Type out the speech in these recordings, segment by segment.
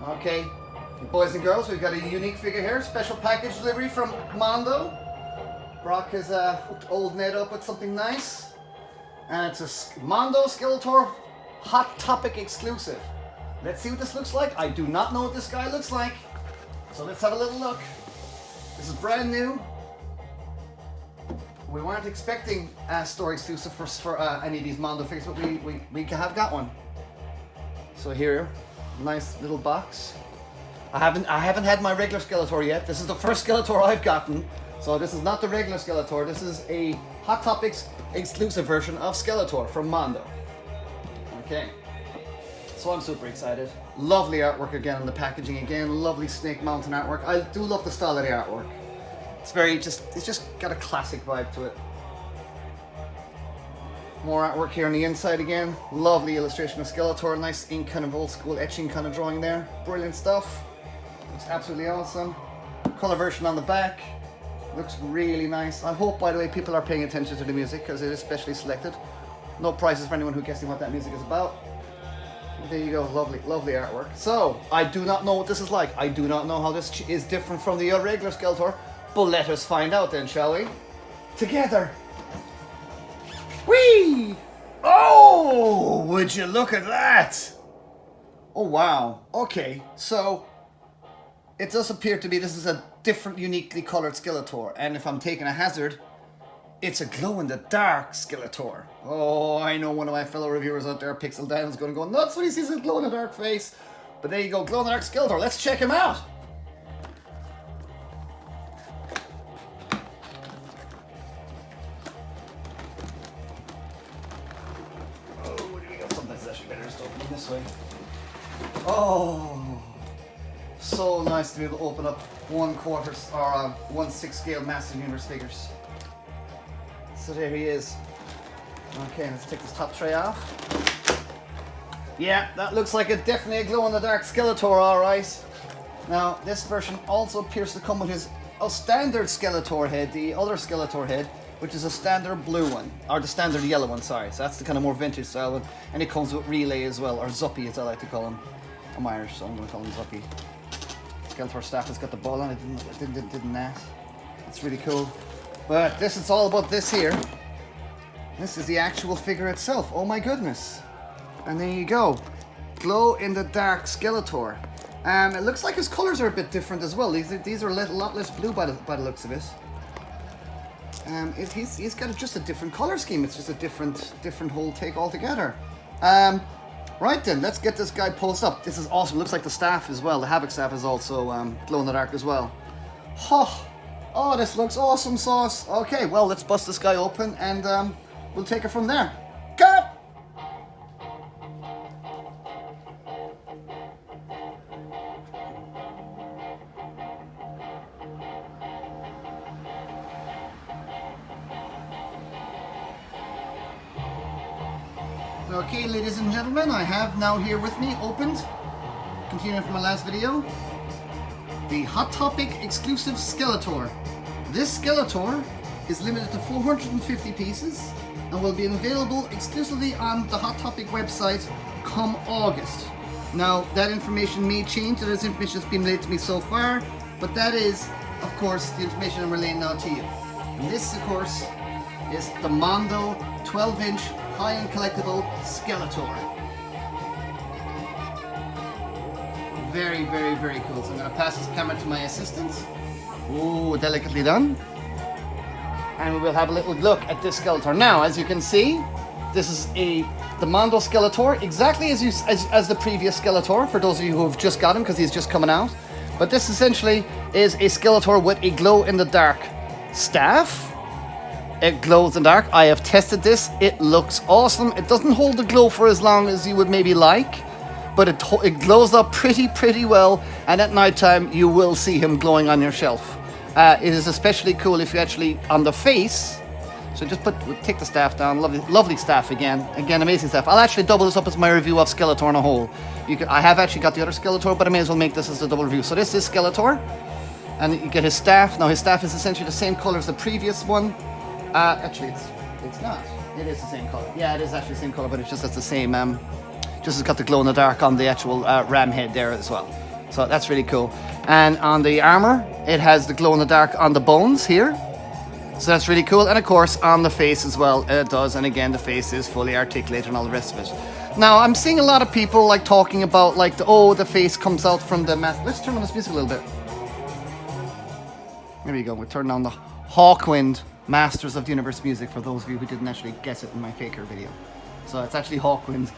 Okay, boys and girls, we've got a unique figure here. Special package delivery from Mondo. Brock has hooked old Ned up with something nice. And it's a Mondo Skeletor Hot Topic exclusive. Let's see what this looks like. I do not know what this guy looks like. So let's have a little look. This is brand new. We weren't expecting a store exclusive for any of these Mondo figures, but we have got one. So here, nice little box. I haven't had my regular Skeletor yet. This is the first Skeletor I've gotten. So this is not the regular Skeletor. This is a Hot Topics exclusive version of Skeletor from Mondo. Okay. So I'm super excited. Lovely artwork again on the packaging again. Lovely Snake Mountain artwork. I do love the style of the artwork. It's just got a classic vibe to it. More artwork here on the inside again. Lovely illustration of Skeletor. Nice ink, kind of old school etching kind of drawing there. Brilliant stuff. Looks absolutely awesome. Color version on the back. Looks really nice. I hope, by the way, people are paying attention to the music because it is specially selected. No prizes for anyone who's guessing what that music is about. There you go, lovely, lovely artwork. So, I do not know what this is like. I do not know how this is different from the regular Skeletor. But let us find out then, shall we? Together. Whee! Oh, would you look at that? Oh, wow. Okay, so it does appear to be this is a different, uniquely colored Skeletor. And if I'm taking a hazard, it's a glow-in-the-dark Skeletor. Oh, I know one of my fellow reviewers out there, Pixel Dan, is going to go nuts when he sees his glow-in-the-dark face. But there you go, glow-in-the-dark Skeletor. Let's check him out. This way. Oh, so nice to be able to open up 1/4 or 1/6 scale Master Universe figures. So there he is. Okay, let's take this top tray off. Yeah, that looks like definitely a glow-in-the-dark Skeletor, alright. Now, this version also appears to come with his standard Skeletor head, the other Skeletor head, which is a standard blue one, or the standard yellow one, sorry. So that's the kind of more vintage style one. And it comes with Relay as well, or Zuppy as I like to call him. I'm Irish, so I'm going to call him Zuppy. Skeletor staff has got the ball on it, didn't that. It's really cool. But this is all about this here. This is the actual figure itself, oh my goodness. And there you go, glow-in-the-dark Skeletor. It looks like his colours are a bit different as well. These are a lot less blue by the looks of it. He's got just a different color scheme. It's just a different whole take altogether. Right then, let's get this guy posed up. This is awesome. Looks like the staff as well. The Havoc staff is also glow in the dark as well. Oh, this looks awesome sauce. Okay, well, let's bust this guy open and we'll take it from there. Cut! Okay, ladies and gentlemen, I have now here with me opened, continuing from my last video, the Hot Topic exclusive Skeletor. This Skeletor is limited to 450 pieces and will be available exclusively on the Hot Topic website come August. Now, that information may change, that is information that's been relayed to me so far, but that is, of course, the information I'm relaying now to you. And this, of course, is the Mondo 12-inch high-end collectible Skeletor. Very, very, very cool. So I'm going to pass this camera to my assistant. Ooh, delicately done. And we will have a little look at this Skeletor. Now, as you can see, this is the Mondo Skeletor, exactly as the previous Skeletor, for those of you who have just got him, because he's just coming out. But this essentially is a Skeletor with a glow-in-the-dark staff. It glows in the dark. I have tested this. It looks awesome. It doesn't hold the glow for as long as you would maybe like, but it glows up pretty well, and at night time you will see him glowing on your shelf. It is especially cool if you actually, on the face, so just take the staff down. Lovely staff again, amazing staff. I'll actually double this up as my review of Skeletor on a whole. I have actually got the other Skeletor, but I may as well make this as a double review. So this is Skeletor, and you get his staff. Now his staff is essentially the same color as the previous one. Actually, it's not. It is the same color. Yeah, it is actually the same color, but it just has the same. Just has got the glow in the dark on the actual ram head there as well. So that's really cool. And on the armor, it has the glow in the dark on the bones here. So that's really cool. And of course, on the face as well, it does. And again, the face is fully articulated and all the rest of it. Now, I'm seeing a lot of people like talking about like, the face comes out from the mask. Let's turn on this music a little bit. There we go. We're turning on the Hawkwind Masters of the Universe music for those of you who didn't actually guess it in my Faker video. So it's actually Hawkwind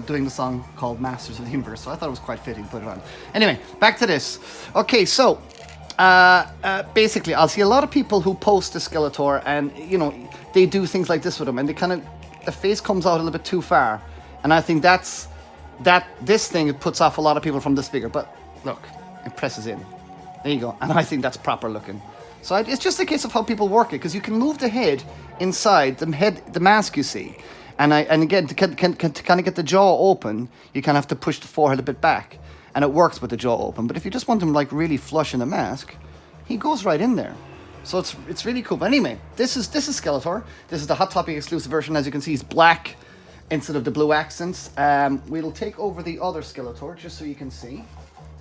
doing the song called Masters of the Universe. So I thought it was quite fitting to put it on. Anyway, back to this. Okay, so basically, I'll see a lot of people who post the Skeletor, and you know, they do things like this with them, and the face comes out a little bit too far, and I think this thing puts off a lot of people from this figure. But look, it presses in. There you go, and I think that's proper looking. So it's just a case of how people work it, because you can move the head inside the mask you see. And again, to kind of get the jaw open, you kind of have to push the forehead a bit back. And it works with the jaw open. But if you just want him like really flush in the mask, he goes right in there. So it's really cool. But anyway, this is Skeletor. This is the Hot Topic exclusive version. As you can see, he's black instead of the blue accents. We'll take over the other Skeletor just so you can see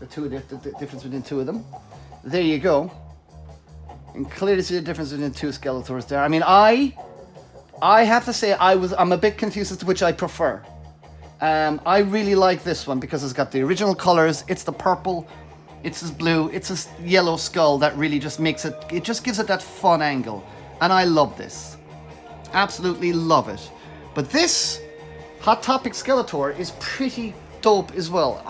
the difference between the two of them. There you go. And clearly see the difference between the two Skeletors there. I mean, I have to say I'm a bit confused as to which I prefer. I really like this one because it's got the original colors. It's the purple, it's this blue, it's this yellow skull that really just makes it just gives it that fun angle. And I love this. Absolutely love it. But this Hot Topic Skeletor is pretty dope as well.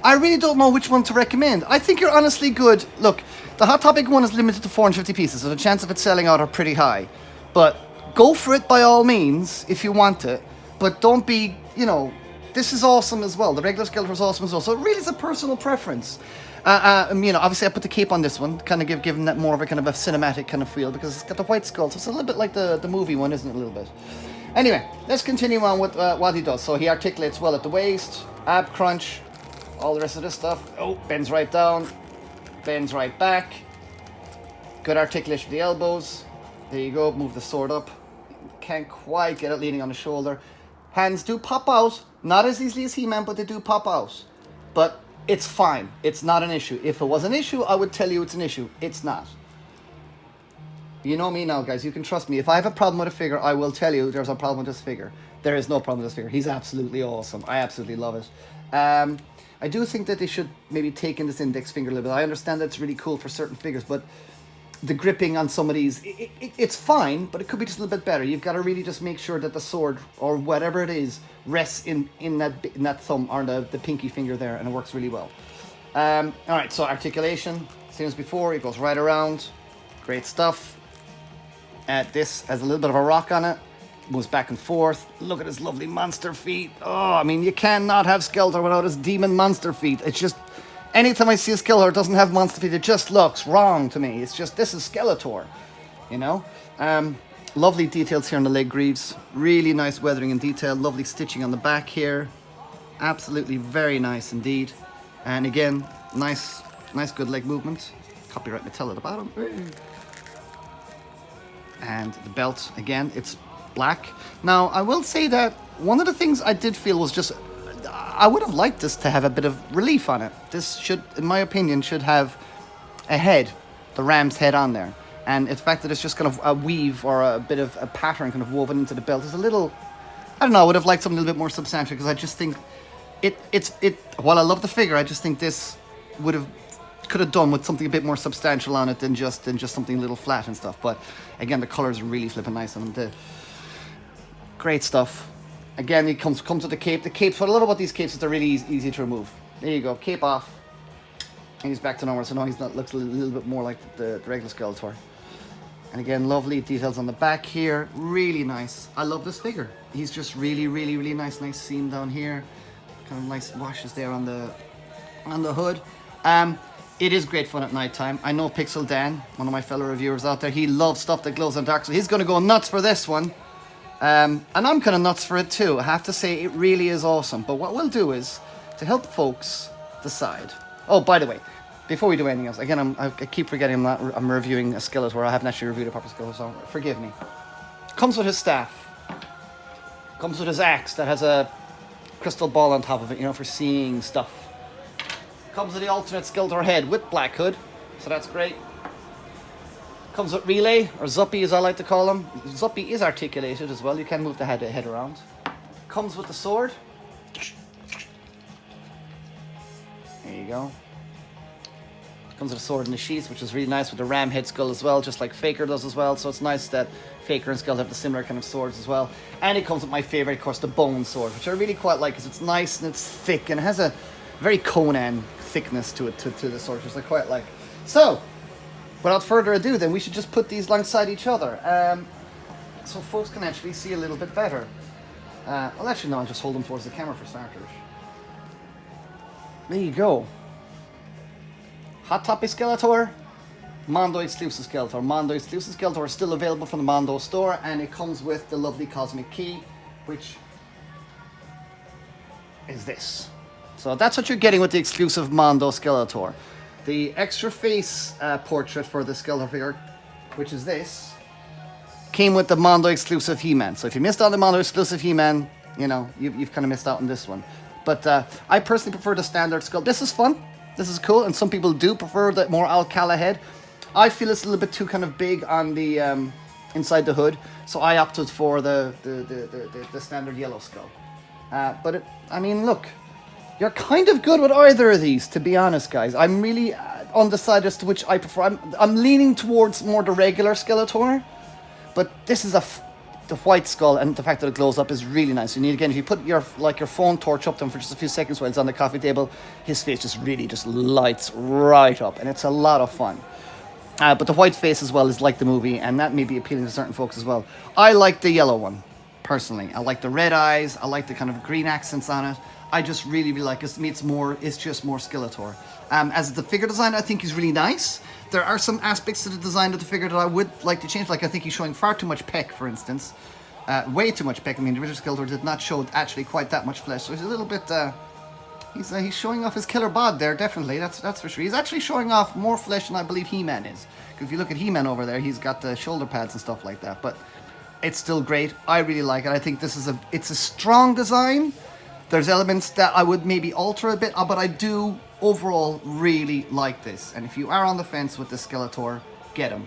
I really don't know which one to recommend. I think you're honestly good. Look, the Hot Topic one is limited to 450 pieces, so the chance of it selling out are pretty high. But go for it by all means if you want it, but don't be, you know, this is awesome as well. The regular Skeletor is awesome as well. So it really is a personal preference. You know, obviously I put the cape on this one, kind of giving that more of a kind of a cinematic kind of feel because it's got the white skull. So it's a little bit like the movie one, isn't it? A little bit. Anyway, let's continue on with what he does. So he articulates well at the waist, ab crunch, all the rest of this stuff. Oh, bends right down, bends right back. Good articulation of the elbows. There you go, move the sword up. Can't quite get it leaning on the shoulder. Hands do pop out, not as easily as He-Man, but they do pop out. But it's fine, it's not an issue. If it was an issue, I would tell you it's an issue. It's not. You know me now, guys, you can trust me. If I have a problem with a figure, I will tell you there's a problem with this figure. There is no problem with this figure. He's absolutely awesome. I absolutely love it. I do think that they should maybe take in this index finger a little bit. I understand that's really cool for certain figures, but the gripping on some of these, it's fine, but it could be just a little bit better. You've got to really just make sure that the sword, or whatever it is, rests in that thumb, or the pinky finger there, and it works really well. Alright, so articulation, same as before, it goes right around. Great stuff. This has a little bit of a rock on it. Moves back and forth. Look at his lovely monster feet. Oh, I mean, you cannot have Skeletor without his demon monster feet. It's just, anytime I see a Skeletor that doesn't have monster feet, it just looks wrong to me. It's just, this is Skeletor, you know? Lovely details here on the leg greaves. Really nice weathering and detail. Lovely stitching on the back here. Absolutely very nice indeed. And again, nice good leg movement. Copyright Mattel at the bottom. And the belt, again, it's black. Now, I will say that one of the things I did feel was just, I would have liked this to have a bit of relief on it. This should, in my opinion, should have a head, the ram's head on there. And the fact that it's just kind of a weave or a bit of a pattern kind of woven into the belt is a little, I don't know, I would have liked something a little bit more substantial because I just think while I love the figure, I just think this could have done with something a bit more substantial on it than just something a little flat and stuff. But again, the colors are really flipping nice on them. Great stuff. Again, he comes with the cape. The capes, what I love about these capes is they're really easy to remove. There you go, cape off. And he's back to normal, so now looks a little bit more like the regular Skeletor. And again, lovely details on the back here. Really nice. I love this figure. He's just really, really, really nice. Nice seam down here. Kind of nice washes there on the hood. It is great fun at night time. I know Pixel Dan, one of my fellow reviewers out there, he loves stuff that glows in the dark, so he's going to go nuts for this one. And I'm kind of nuts for it too. I have to say, it really is awesome. But what we'll do is, to help folks decide. Oh, by the way, before we do anything else, again, I keep forgetting I'm reviewing a Skeletor. I haven't actually reviewed a proper Skeletor, so forgive me. Comes with his staff. Comes with his axe that has a crystal ball on top of it, you know, for seeing stuff. Comes with the alternate Skeletor Head with black hood, so that's great. Comes with relay, or Zuppy as I like to call him. Zuppy is articulated as well, you can move the head around. Comes with the sword. There you go. Comes with a sword in the sheath, which is really nice with the ram head skull as well, just like Faker does as well. So it's nice that Faker and Skeletor have the similar kind of swords as well. And it comes with my favorite, of course, the bone sword, which I really quite like because it's nice and it's thick and it has a very Conan thickness to it, to the sword, which I quite like. So, without further ado, then we should just put these alongside each other, so folks can actually see a little bit better. Well, actually, no, I'll just hold them towards the camera for starters. There you go. Hot Topic Skeletor, Mondo exclusive Skeletor. Mondo exclusive Skeletor is still available from the Mondo store, and it comes with the lovely Cosmic Key, which is this. So that's what you're getting with the exclusive Mondo Skeletor. The extra face portrait for the Skeletor figure, which is this, came with the Mondo exclusive He-Man. So if you missed out on the Mondo exclusive He-Man, you know, you've kind of missed out on this one. But I personally prefer the standard skull. This is fun. This is cool, and some people do prefer the more Alcala head. I feel it's a little bit too kind of big on the inside the hood, so I opted for the standard yellow skull. But I mean, look, you're kind of good with either of these, to be honest, guys. I'm really undecided as to which I prefer. I'm leaning towards more the regular Skeletor, but this is the white skull, and the fact that it glows up is really nice. You need, again, if you put your phone torch up to him for just a few seconds while it's on the coffee table, his face just really just lights right up, and it's a lot of fun. But the white face as well is like the movie, and that may be appealing to certain folks as well. I like the yellow one, personally. I like the red eyes. I like the kind of green accents on it. I just really like it. To me, it's just more Skeletor. As the figure design, I think he's really nice. There are some aspects to the design of the figure that I would like to change. Like, I think he's showing far too much pec, for instance. Way too much pec. I mean, the original Skeletor did not show actually quite that much flesh. So he's a little bit... He's showing off his killer bod there, definitely. That's for sure. He's actually showing off more flesh than I believe He-Man is. Because if you look at He-Man over there, he's got the shoulder pads and stuff like that. But it's still great. I really like it. I think this is it's a strong design. There's elements that I would maybe alter a bit, but I do overall really like this. And if you are on the fence with this Skeletor, get him.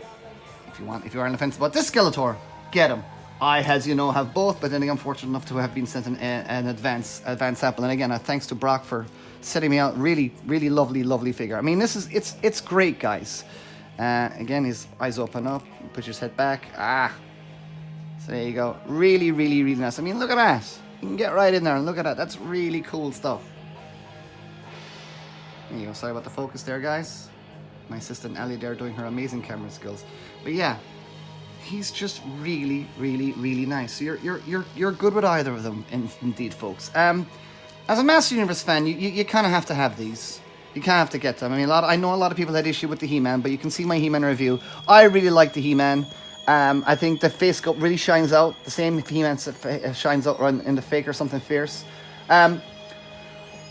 If you are on the fence about this Skeletor, get him. I, as you know, have both, but then I'm fortunate enough to have been sent an advance sample. And again, thanks to Brock for setting me out. Really, really lovely figure. I mean, it's great, guys. Again, his eyes open up, push his head back. So there you go. Really nice. I mean, look at that. You can get right in there and look at that. That's really cool stuff. There you go. Sorry about the focus there, guys. My assistant Ali there doing her amazing camera skills. But yeah, he's just really nice. So you're good with either of them, indeed, folks. As a Master Universe fan, you kind of have to have these. You kind of have to get them. I mean, I know a lot of people had issue with the He-Man, but you can see my He-Man review. I really like the He-Man. I think the face sculpt really shines out. The same He-Man shines out in the Faker Something Fierce.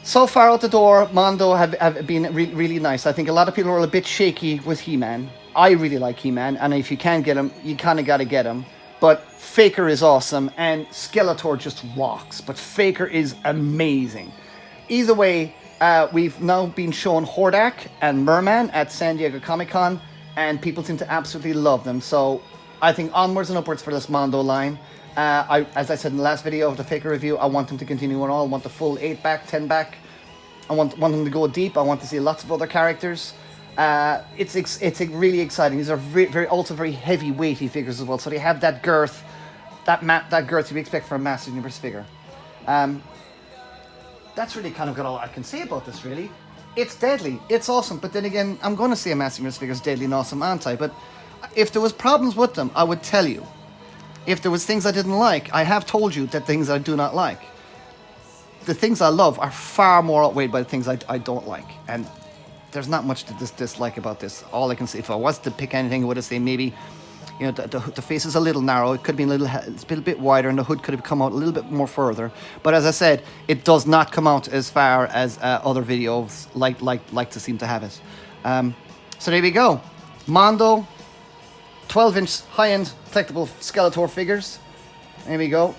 So far out the door, Mondo have been really nice. I think a lot of people are a bit shaky with He-Man. I really like He-Man, and if you can get him, you kind of got to get him. But Faker is awesome, and Skeletor just rocks. But Faker is amazing. Either way, we've now been shown Hordak and Merman at San Diego Comic-Con, and people seem to absolutely love them. So I think onwards and upwards for this Mondo line. As I said in the last video of the Faker review, I want them to continue on all. I want the full 8-back, 10-back. I want them to go deep. I want to see lots of other characters. It's really exciting. These are also very heavy, weighty figures as well. So they have that girth, that girth you expect from a Master Universe figure. That's really kind of got all I can say about this, really. It's deadly. It's awesome. But then again, I'm going to say a Master Universe figure is deadly and awesome, aren't I? But if there was problems with them, I would tell you. If there was things I didn't like, I have told you that things I do not like. The things I love are far more outweighed by the things I don't like. And there's not much to dislike about this. All I can say, if I was to pick anything, I would say maybe, you know, the face is a little narrow. It could be it's a bit wider, and the hood could have come out a little bit more further. But as I said, it does not come out as far as other videos like to seem to have it. So there we go. Mondo 12-inch high-end collectible Skeletor figures. There we go.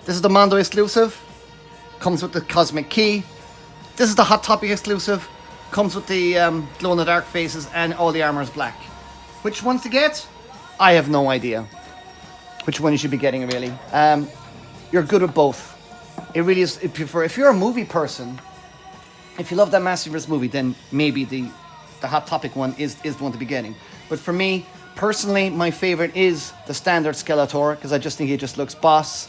This is the Mondo exclusive. Comes with the Cosmic Key. This is the Hot Topic exclusive. Comes with the glow-in-the-dark faces and all the armor is black. Which ones to get? I have no idea. Which one you should be getting, really. You're good with both. It really is. If you're a movie person, if you love that Masterverse movie, then maybe the Hot Topic one is the one to be getting. But for me, personally, my favorite is the standard Skeletor, because I just think he just looks boss.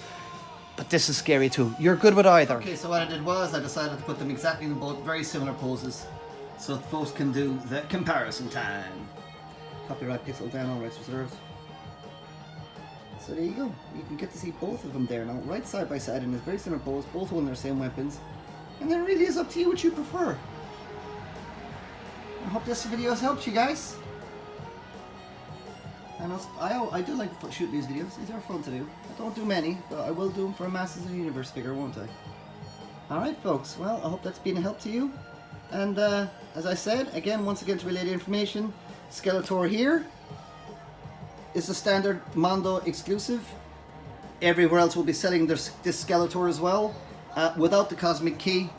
But this is scary too. You're good with either. Okay, so what I did was I decided to put them exactly in both very similar poses, so folks can do the comparison time. Copyright pixel down, all rights reserved. So there you go. You can get to see both of them there now, right side by side in a very similar pose, both holding their same weapons. And then it really is up to you what you prefer. I hope this video has helped you guys. And I do like to shoot these videos. These are fun to do. I don't do many, but I will do them for a Masters of the Universe figure, won't I? Alright folks, well I hope that's been a help to you. And as I said, once again to relay the information, Skeletor here is a standard Mondo exclusive. Everywhere else will be selling this Skeletor as well, without the Cosmic Key.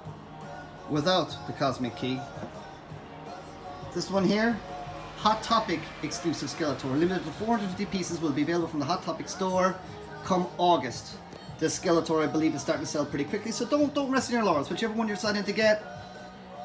Without the Cosmic Key. This one here, Hot Topic exclusive Skeletor, limited to 450 pieces, will be available from the Hot Topic store come August. The Skeletor, I believe, is starting to sell pretty quickly, so don't rest on your laurels. Whichever one you're deciding to get,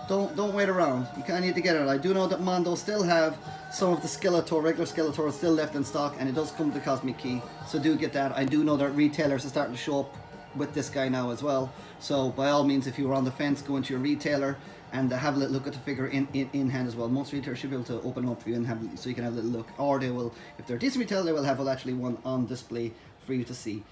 don't wait around. You kind of need to get it. I do know that Mondo still have some of the Skeletor, regular Skeletor, still left in stock, and it does come with the Cosmic Key, so do get that. I do know that retailers are starting to show up with this guy now as well, so by all means, if you were on the fence, go into your retailer and have a little look at the figure in hand as well. Most retailers should be able to open up for you and have, so you can have a little look, or they will, if they're a decent retailer, they will have actually one on display for you to see.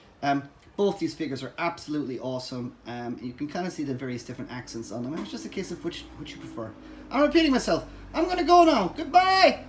Both these figures are absolutely awesome. You can kind of see the various different accents on them, and it's just a case of which you prefer. I'm repeating myself. I'm gonna go now. Goodbye.